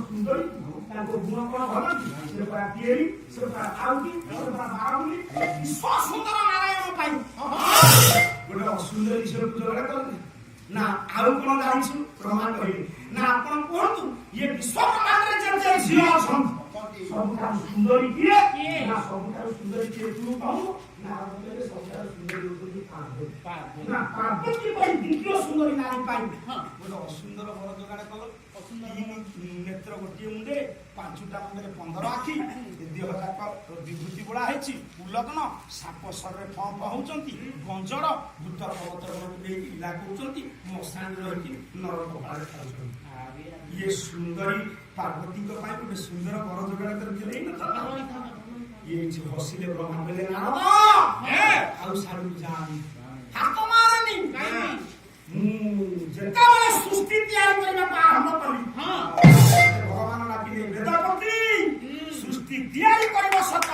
ସୁନ୍ଦରୀ ତାଙ୍କ ଗୁଣ କଣ ଭଲ କି ସେ ପରା ତିଆରି ସେ ପରା ଖାଉକି ସେ ପରା ବାହୁଲି ବିଶ୍ୱ ସୁନ୍ଦର ନାରାୟଣ ପାଇଁ ଗୋଟେ ଅସୁନ୍ଦରୀ ଝିଅକୁ ଯୋଗାଡ଼ କଲେ ନା ଆଉ କଣ ଜାଣିଛୁ ପ୍ରମାଣ କହିଲେ ନା ଆପଣ କୁହନ୍ତୁ ଇଏ ବିଶ୍ୱ ବ୍ରହ୍ମାଣ୍ଡରେ ଯେତେ ଝିଅ ଅଛନ୍ତି ସବୁଠାରୁ ସୁନ୍ଦରୀ କିଏ ନା ସବୁଠାରୁ ସୁନ୍ଦରୀ କିଏ ତୁ କହୁ ନା ସବୁଠାରୁ ସୁନ୍ଦରୀ ହଉଛନ୍ତି ପାର୍ବତୀ ନା ପାର୍ବତୀ ପାଇଁ ଦ୍ୱିତୀୟ ସୁନ୍ଦରୀ ନାରୀ ପାଇଁ ଗୋଟେ ଅସୁନ୍ଦର ବର ଯୋଗାଡ଼ କଲ ନେତ୍ର ଗୋଟିଏ ମୁଣ୍ଡେ ପାଞ୍ଚଟା ମୁଣ୍ଡରେ 15 ଆଖି ଦେହ ଯାକ ବିଭୂତି ବୋଳା ହେଇଛି ଉଲଗ୍ନ ସାପ ସରରେ ଫଁ ଫଁ ହଉଛନ୍ତି ଗଞ୍ଜଡ଼ ଭୂତର ପର୍ବତ ଇଲା କରୁଛନ୍ତି ମଶାଣି ରହିକି ନରକ ଭାରେ ଖାଉଛନ୍ତି ଇଏ ସୁନ୍ଦରୀ ପାର୍ବତୀଙ୍କ ପାଇଁ ଗୋଟେ ସୁନ୍ଦର ବର ଯୋଗାଡ଼ କରିଥିଲେ ଇଏ ବସିଲେ ବ୍ରହ୍ମା କହିଲେ ନାରଦ ଆଉ ସାଡ଼କୁ ଯାଆନି ହାତ ମାରନି ମୁଁ ଯେତେବେଳେ ସୃଷ୍ଟି ତିଆରି କରିବାକୁ ଆରମ୍ଭ କଲି ଭଗବାନ ଡାକିଲେ ବେଦପତି ସୃଷ୍ଟି ତିଆରି କରିବ ସତ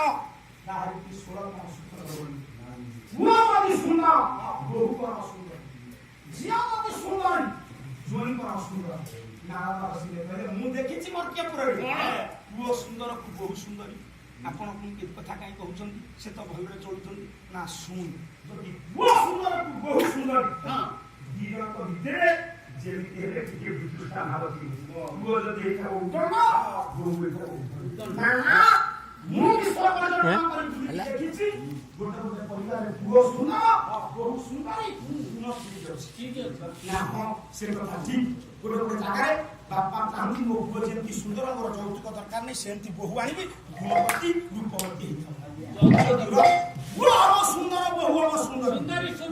ତାହାର କି 16 ସୁଖ ଦେବନି ପୁଅ ଯଦି ସୁନ୍ଦର ବୋହୂ କଣ ସୁନ୍ଦର ଝିଅ ଯଦି ସୁନ୍ଦରୀ ଜୋଇଁ କଣ ସୁନ୍ଦର ନାରଦ ଆସିଲେ କହିଲେ ମୁଁ ଦେଖିଛି ମର୍ତ୍ତ୍ୟପୁରରେ ପୁଅ ସୁନ୍ଦରକୁ ବୋହୂ ସୁନ୍ଦରୀ ଆପଣ ଏ କଥା କାହିଁ କହୁଛନ୍ତି ସେ ତ ଭଲରେ ଚଳୁଛନ୍ତି ନା ଶୁଣ ଯଦି ପୁଅ ସୁନ୍ଦରକୁ ବୋହୂ ସୁନ୍ଦରୀ ଦି ଜଣଙ୍କ ଭିତରେ ଯେମିତି ହେଲେ ଟିକେ ବିତୃଷ୍ଣା ଭାବ ଥିବ ପୁଅ ଯଦି ଏଇଟା ଉତ୍ତମ ବୋହୂ ଏଇଟା ମୁଁ ଦେଖିଛି ଗୋଟେ ଗୋଟେ ପରିବାରରେ ପୁଅ ସୁନ୍ଦର ବୋହୂ ସୁନ୍ଦରୀ ନା ହଁ ସେ କଥା ଠିକ ଗୋଟେ ଗୋଟେ ଜାଗାରେ ବାପା ଚାହୁଁଛି ମୋ ପୁଅ ଯେମିତି ସୁନ୍ଦର ମୋର ଯୌତୁକ ଦରକାର ନାହିଁ ସେମିତି ବୋହୂ ଆଣିବି ଗୁଣବତୀ ରୂପବତୀ ହେଇଥାଉ ପୁଅ ହବ ସୁନ୍ଦର ବୋହୂ ହବ ସୁନ୍ଦର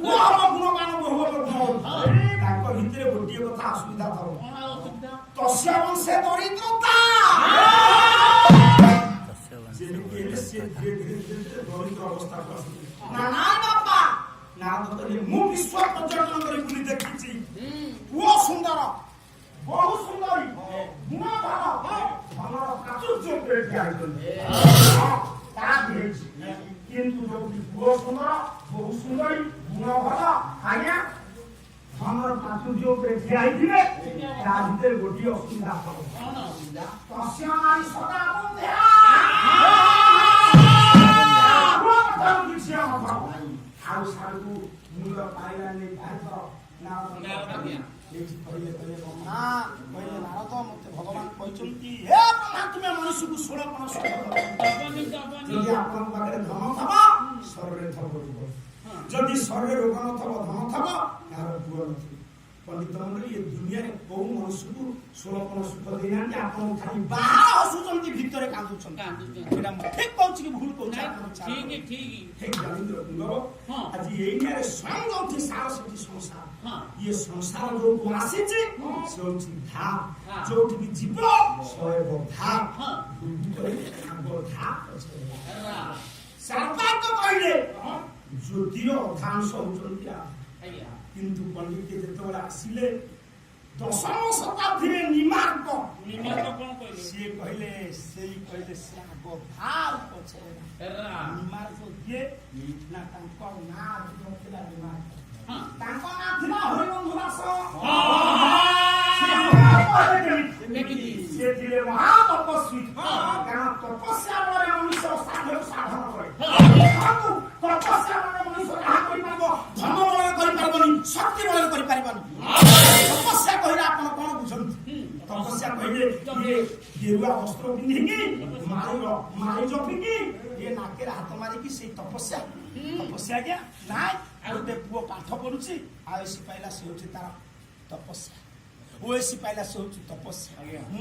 ପୁଅ ହବ ଗୁଣବାନ ବୋହୂ ହବ ଗୁଣବତୀ ତାଙ୍କ ଭିତରେ ଗୋଟିଏ କଥା ଅସୁବିଧା ଥବ ତସ୍ୟ ବଂଶେ ଦରିଦ୍ରତା ଯେମିତି ହେଲେ ସେ ଧୀରେ ଧୀରେ ଦରିଦ୍ର ଅବସ୍ଥାକୁ ଆସୁଛି ନା ନା ବାପା ନା ତ ମୁଁ ବିଶ୍ୱ ପର୍ଯ୍ୟଟନ କରି ବୁଲି ଦେଖିଛି ପୁଅ ସୁନ୍ଦର ବହୁ ସୁନ୍ଦରୀ ଗୁଣଧର ଆମର ପ୍ରାଚୁର୍ଯ୍ୟ ଉପରେ ଠିଆ ହେଇଛନ୍ତି ତା ହେଇଛି କିନ୍ତୁ ଯୋଉଠି ପୁଅ ସୁନ୍ଦର ବହୁ ସୁନ୍ଦରୀ ଗୁଣଧର ଆଜ୍ଞା ଆମର ପ୍ରାଚୁର୍ଯ୍ୟ ଉପରେ ଠିଆ ହେଇଥିବେ ତା ଭିତରେ ଗୋଟିଏ ଅସୁବିଧା ହବ ତସ୍ୟ ନାରୀ ସଦା ଆଉ ସାରକୁ ମୁଣ୍ଡ ପାଇଲାନି କହିଲେ ନାରଦ ମତେ ଭଗବାନ କହିଛନ୍ତି ହେ ବ୍ରହ୍ମା ତୁମେ ମଣିଷକୁ 16 କଣ ସୁଖ ଯଦି ଆପଣଙ୍କ ପାଖରେ ଧନ ଥବ ଶରୀରରେ ଥବ ଯଦି ଶରୀରରେ ରୋଗ ନଥବ ଧନ ଥବ ତାହାର ପୁଅ ନଥିବ ପଣ୍ଡିତ ମଣ୍ଡଳୀ ଏ ଦୁନିଆରେ କୋଉ ମଣିଷକୁ 16 କଣ ସୁଖ ଦେଇନାହାନ୍ତି ଆପଣ ଖାଲି ବାହାର ହସୁଛନ୍ତି ଭିତରେ କାନ୍ଦୁଛନ୍ତି ଏଇଟା ମୁଁ ଠିକ କହୁଛି କି ଭୁଲ କହୁଛି ଠିକ ଜାଣିନ୍ଦ୍ର କୁଣ୍ଡବ ଆଜି ଏଇଠାରେ ସ୍ୱୟଂ ଯୋଉଠି ସାର ସେଠି ସଂସାର ଇଏ ସଂସାର ଯୋଉଠୁ ଆସିଛି ସେ ହଉଛି ଧା ଯୋଉଠିକି ଯିବ ଶହେ ଧା ସରକାର କହିଲେ ଜ୍ୟୋତିର ଅଧାଂଶ ହଉଛନ୍ତି କିନ୍ତୁ ପଣ୍ଡିତ ଯେତେବେଳେ ଆସିଲେ 10ମ ଶତାବ୍ଦୀରେ ନିମାର୍କ ସିଏ କହିଲେ ସେଇ କହିଲେ ସେ ଆଗ ଭାବ ପଛରେ ନିମାର୍କ କିଏ ନା ତାଙ୍କ ନାଁ ଥିଲା ନିମାର୍କ ତାଙ୍କ ନାଁ ଥିଲା ହରିବନ୍ଧୁ ଦାସ ସେ ଥିଲେ ମହାତପସ୍ୱୀ କାରଣ ତପସ୍ୟା ବଳରେ ମଣିଷ ସାଧନ କରେ ତପସ୍ୟା ବଳରେ ମଣିଷ ଯାହା କରିପାରିବ ଧନ ବଳରେ କରିପାରିବନି ଶକ୍ତି ବଳରେ କରିପାରିବନି ତପସ୍ୟା କହିଲେ ଆପଣ କଣ ବୁଝନ୍ତି ତପସ୍ୟା କହିଲେ ଇଏ ଗେରୁଆ ବସ୍ତ୍ର ପିନ୍ଧିକି ମାଳି ଜପିକି ଇଏ ନାକେରେ ହାତ ମାରିକି ସେଇ ତପସ୍ୟା ଆଜ୍ଞା ନାଇଁ ଆଉ ଗୋଟେ ପୁଅ ପାଠ ପଢୁଛି ଆୟୁଷ ପାଇଲା ସେ ହଉଛି ତାର ତପସ୍ୟା ଓଏସି ପାଇଲା ସେ ହଉଛି ତପସ୍ୟା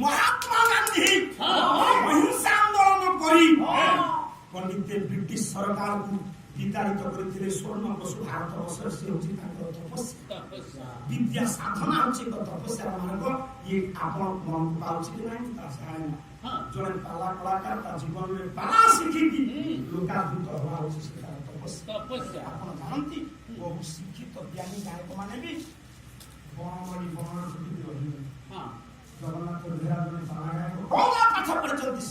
ମହାତ୍ମା ଗାନ୍ଧୀ ଅହିଂସା ଆନ୍ଦୋଳନ କରି ପଣ୍ଡିତ ବ୍ରିଟିଶ ସରକାରକୁ ବିତାଡ଼ିତ କରିଥିଲେ ସ୍ୱର୍ଣ୍ଣ ବସୁ ଭାରତ ବର୍ଷରେ ସେ ହଉଛି ତାଙ୍କର ତପସ୍ୟା ବିଦ୍ୟା ସାଧନା ହଉଛି ଏକ ତପସ୍ୟାର ମାର୍ଗ ଇଏ ଆପଣ ମନକୁ ପାଉଛି କି ନାହିଁ ତା ସାହାଯ୍ୟ ଜଣେ ପାଲା କଳାକାର ତା ଜୀବନରେ ପାଲା ଶିଖିକି ଲୋକାଦୃତ ହବା ହଉଛି ସେ ତାର ତପସ୍ୟା ଆପଣ ଜାଣନ୍ତି ବହୁ ଶିକ୍ଷିତ ଜ୍ଞାନୀ ଗାୟକ ମାନେ ବି ବଣମଣି ବଣ ରହିବେ ଜଗନ୍ନାଥ ବେହେରା ଜଣେ ପାଲା ଗାୟକ ପାଠ ପଢିଛନ୍ତି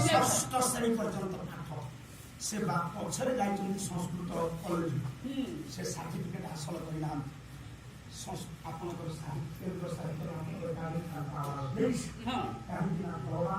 ଷଷ୍ଠ ଶ୍ରେଣୀ ପର୍ଯ୍ୟନ୍ତ ପାଠ ସେ ପଛରେ ଯାଇଛନ୍ତି ସଂସ୍କୃତ କଲେଜ ସେ ସାର୍ଟିଫିକେଟ ହାସଲ କରିନାହାନ୍ତି ଆପଣଙ୍କର ସାହିତ୍ୟ ପ୍ରସାରିତ ଆପଣଙ୍କର କାହିଁକି ନା ବଡ଼